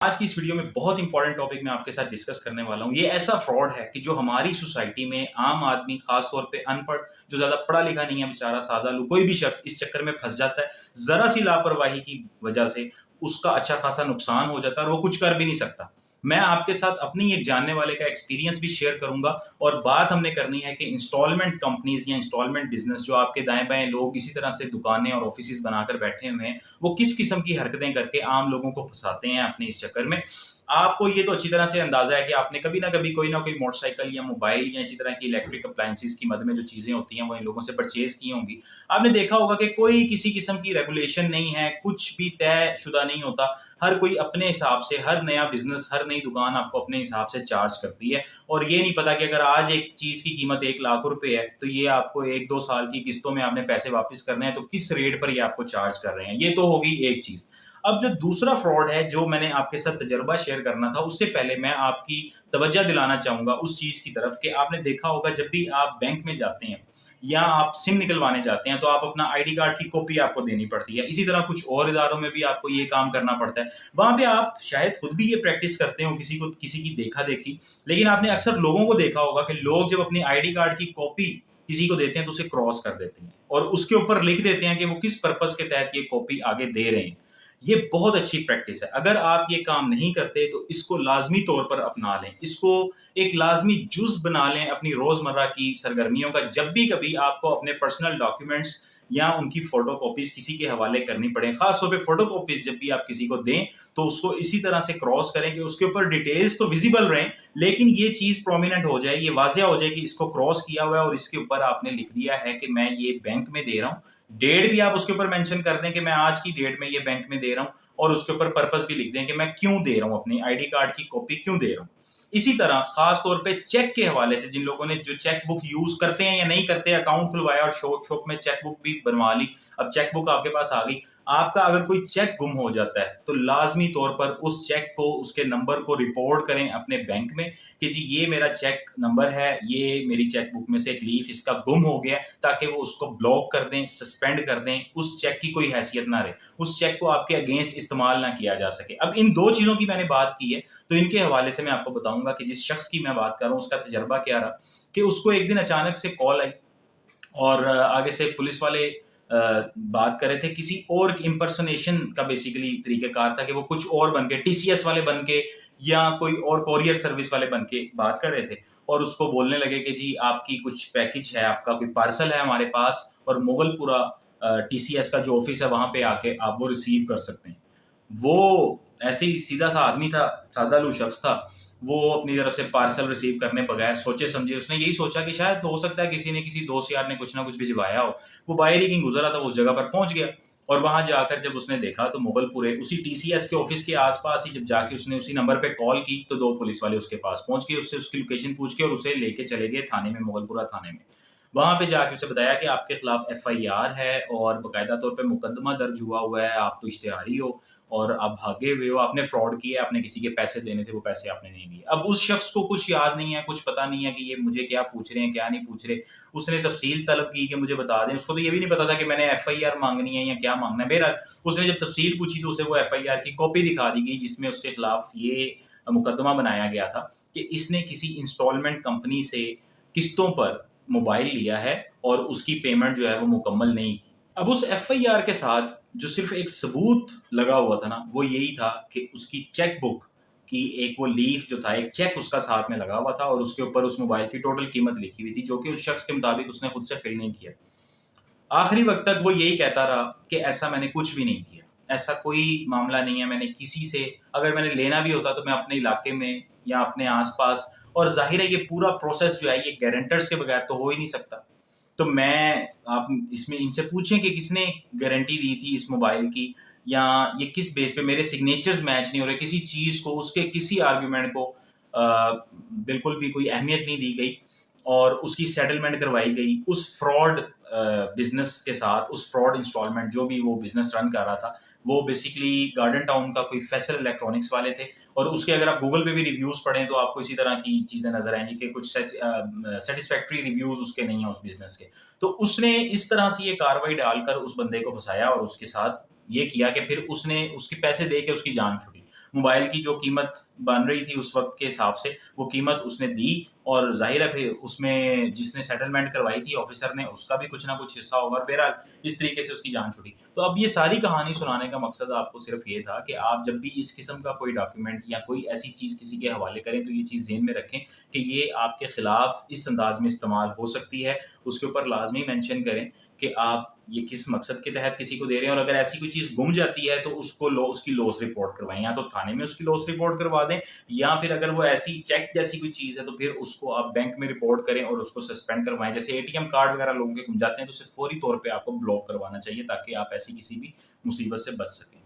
आज की इस वीडियो में बहुत इंपॉर्टेंट टॉपिक मैं आपके साथ डिस्कस करने वाला हूँ। ये ऐसा फ्रॉड है कि जो हमारी सोसाइटी में आम आदमी, खास तौर पे अनपढ़, जो ज़्यादा पढ़ा लिखा नहीं है बेचारा, सादा लोग, कोई भी शख्स इस चक्कर में फँस जाता है। ज़रा-सी लापरवाही की वजह से उसका अच्छा खासा नुकसान हो जाता है और वो कुछ कर भी नहीं सकता। मैं आपके साथ अपनी एक जानने वाले का एक्सपीरियंस भी शेयर करूँगा और बात हमने करनी है कि इंस्टॉलमेंट कंपनीज़ या इंस्टॉलमेंट बिज़नेस जो आपके दाएँ-बाएँ लोग इसी तरह से दुकानें और ऑफिसेज़ बनाकर बैठे हुए हैं, वो किस किस्म की हरकतें करके आम लोगों को फँसाते हैं अपने इस चक्कर में। आपको ये तो अच्छी तरह से अंदाज़ा है कि आपने कभी ना कभी कोई ना कोई मोटरसाइकिल या मोबाइल या इसी तरह की इलेक्ट्रिक अप्लायंसेस की मद में जो चीज़ें होती हैं, वो इन लोगों से परचेज़ की होंगी। आपने देखा होगा कि कोई किसी किस्म की रेगुलेशन नहीं है, कुछ भी तयशुदा नहीं होता। हर कोई अपने हिसाब से, हर नया बिज़नेस, हर नई दुकान आपको अपने हिसाब से चार्ज करती है और ये नहीं पता कि अगर आज एक चीज़ की कीमत 1 लाख रुपए है, तो ये आपको 1-2 साल की किस्तों में आपने पैसे वापस करने हैं, तो किस रेट पर ये आपको चार्ज कर रहे हैं। ये तो होगी एक चीज़। अब जो दूसरा फ्रॉड है, जो मैंने आपके साथ तजुर्बा शेयर करना था, उससे पहले मैं आपकी तवज्जो दिलाना चाहूँगा उस चीज़ की तरफ कि आपने देखा होगा जब भी आप बैंक में जाते हैं या आप सिम निकलवाने जाते हैं, तो आप अपना आईडी कार्ड की कॉपी आपको देनी पड़ती है। इसी तरह कुछ और इदारों में भी आपको ये काम करना पड़ता है। वहाँ पे आप शायद खुद भी ये प्रैक्टिस करते हो किसी की देखा-देखी, लेकिन आपने अक्सर लोगों को देखा होगा कि लोग जब अपनी आईडी कार्ड की कॉपी किसी को देते हैं, तो उसे क्रॉस कर देते हैं और उसके ऊपर लिख देते हैं कि वो किस पर्पज़ के तहत ये कॉपी आगे दे रहे हैं। ये बहुत अच्छी प्रैक्टिस है। अगर आप ये काम नहीं करते तो इसको लाज़मी तौर पर अपना लें। इसको एक लाज़मी जुज़ बना लें अपनी रोज़मर्रा की सरगर्मियों का। जब भी कभी आपको अपने पर्सनल डॉक्यूमेंट्स या उनकी फ़ोटोकॉपीज़ किसी के हवाले करनी पड़े, ख़ास तौर पे फ़ोटोकॉपीज़ जब भी आप किसी को दें, तो उसको इसी तरह से क्रॉस करें कि उसके ऊपर डिटेल्स तो विज़िबल रहें, लेकिन ये चीज़ प्रोमिनेंट हो जाए, ये वाज़िया हो जाए कि इसको क्रॉस किया हुआ है और इसके ऊपर आपने लिख दिया है कि मैं ये बैंक में दे रहा हूँ। डेट भी आप उसके ऊपर मेंशन कर दें कि मैं आज की डेट में ये बैंक में दे रहा हूँ और उसके ऊपर पर्पस भी लिख दें कि मैं क्यों दे रहा हूँ, अपनी आईडी कार्ड की कॉपी क्यों दे रहा हूँ। इसी तरह खास तौर पे चेक के हवाले से जिन लोगों ने जो चेक बुक यूज करते हैं या नहीं करते, अकाउंट खुलवाया और शौक शौक में चेक बुक भी बनवा ली, अब चेक बुक आपके पास आ गई। आपका अगर कोई चेक गुम हो जाता है तो लाजमी तौर पर उस चेक को, उसके नंबर को रिपोर्ट करें अपने बैंक में कि जी ये मेरा चेक नंबर है, ये मेरी चेक बुक में से एक लीफ इसका गुम हो गया, ताकि वो उसको ब्लॉक कर दें, सस्पेंड कर दें, उस चेक की कोई हैसियत ना रहे, उस चेक को आपके अगेंस्ट इस्तेमाल ना किया जा सके। अब इन दो चीज़ों की मैंने बात की है, तो इनके हवाले से मैं आपको बताऊंगा कि जिस शख्स की मैं बात कर रहा हूँ उसका तजर्बा क्या रहा कि उसको एक दिन अचानक से कॉल आई और आगे से पुलिस वाले बात कर रहे थे, किसी और इम्पर्सनेशन का बेसिकली तरीक़ेकार था कि वो कुछ और बन के, टीसीएस वाले बन के या कोई और कोरियर सर्विस वाले बन के बात कर रहे थे और उसको बोलने लगे कि जी आपकी कुछ पैकेज है, आपका कोई पार्सल है हमारे पास और मोगलपुरा टीसीएस का जो ऑफिस है वहाँ पे आके आप वो रिसीव कर सकते हैं। वो ऐसे ही सीधा-सा आदमी था, सादा-लू शख्स था। वो अपनी तरफ से पार्सल रिसीव करने बगैर सोचे-समझे उसने यही सोचा कि शायद हो सकता है किसी ने, किसी दोस्त यार ने कुछ ना कुछ भिजवाया हो। वो बाहर ही कहीं गुज़र रहा था, वो उस जगह पर पहुँच गया और वहाँ जाकर जब उसने देखा तो मुगलपुरे उसी टीसीएस के ऑफ़िस के आस-पास ही जब जाके उसने उसी नंबर पे कॉल की, तो 2 पुलिस वाले उसके पास पहुँच गए, उससे उसकी लोकेशन पूछ के और उसे लेके चले गए थाने में, मुगलपुरा थाने में। वहाँ पे जाके उसे बताया कि आपके खिलाफ एफआईआर है और बाकायदा तौर पे मुकदमा दर्ज हुआ है, आप तो इश्तिहारी हो और आप भागे हुए हो, आपने फ्रॉड किया, आपने किसी के पैसे देने थे, वो पैसे आपने नहीं दिए। अब उस शख्स को कुछ याद नहीं है, कुछ पता नहीं है कि ये मुझे क्या पूछ रहे हैं, क्या नहीं पूछ रहे। उसने तफ़सील तलब की कि मुझे बता दें, उसको तो ये भी नहीं पता था कि मैंने एफआईआर माँगनी है या क्या माँगना है। बहरहाल उसने जब तफ़सील पूछी तो उसे वो एफआईआर की कॉपी दिखा दी गई जिसमें उसके खिलाफ ये मुकदमा बनाया गया था कि इसने किसी इंस्टॉलमेंट कंपनी से किस्तों पर मोबाइल लिया है और उसकी पेमेंट जो है वो मुकम्मल नहीं की। अब उस एफआईआर के साथ जो सिर्फ़ एक सबूत लगा हुआ था ना, वो यही था कि उसकी चेक बुक की एक वो लीफ जो था, एक चेक उसका साथ में लगा हुआ था और उसके ऊपर उस मोबाइल की टोटल कीमत लिखी हुई थी, जो कि उस शख्स के मुताबिक उसने खुद से फ़िल नहीं किया। आखिरी वक़्त तक वो यही कहता रहा कि ऐसा मैंने कुछ भी नहीं किया, ऐसा कोई मामला नहीं है, मैंने किसी से, अगर मैंने लेना भी होता तो मैं अपने इलाके में या अपने आस-पास, और ज़ाहिर है ये पूरा प्रोसेस जो है ये गारंटर्स के बगैर तो हो ही नहीं सकता। तो मैं, आप इसमें इनसे पूछें कि किसने गारंटी दी थी इस मोबाइल की, या ये किस बेस पे मेरे सिग्नेचर्स मैच नहीं हो रहे, किसी चीज़ को, उसके किसी आर्गुमेंट को बिल्कुल भी कोई अहमियत नहीं दी गई और उसकी सेटलमेंट करवाई गई उस फ्रॉड बिज़नेस के साथ, उस फ्रॉड इंस्टॉलमेंट जो भी वो बिज़नेस रन कर रहा था, वो बेसिकली गार्डन टाउन का कोई फैसल इलेक्ट्रॉनिक्स वाले थे और उसके अगर आप गूगल पे भी रिव्यूज़ पढ़ें तो आपको इसी तरह की चीज़ें नज़र आएँगी कि कुछ सैटिस्फैक्टरी रिव्यूज़ उसके नहीं हैं उस बिज़नेस के। तो उसने इस तरह से ये कार्रवाई डालकर उस बंदे को फँसाया और उसके साथ ये किया कि फिर उसने उसके पैसे दे के उसकी जान छुड़ी। मोबाइल की जो कीमत बन रही थी उस वक़्त के हिसाब से, वो कीमत उसने दी और ज़ाहिर है फिर उसमें जिसने सेटलमेंट करवाई थी ऑफ़िसर ने, उसका भी कुछ ना कुछ हिस्सा होगा और बहरहाल इस तरीके से उसकी जान छुटी। तो अब ये सारी कहानी सुनाने का मकसद आपको सिर्फ़ ये था कि आप जब भी इस किस्म का कोई डॉक्यूमेंट या कोई ऐसी चीज़ किसी के हवाले करें, तो ये चीज़ ज़हन में रखें कि ये आपके खिलाफ इस अंदाज़ में इस्तेमाल हो सकती है। उसके ऊपर लाज़मी मेंशन करें कि आप ये किस मकसद के तहत किसी को दे रहे हैं और अगर ऐसी कोई चीज़ गुम जाती है तो उसकी लॉस रिपोर्ट करवाएँ। या तो थाने में उसकी लॉस रिपोर्ट करवा दें या फिर अगर वो ऐसी चेक जैसी कोई चीज़ है तो फिर उसको आप बैंक में रिपोर्ट करें और उसको सस्पेंड करवाएँ। जैसे एटीएम कार्ड वगैरह लोगों के गुम जाते हैं तो उसे फौरी तौर पे आपको ब्लॉक करवाना चाहिए ताकि आप ऐसी किसी भी मुसीबत से बच सकें।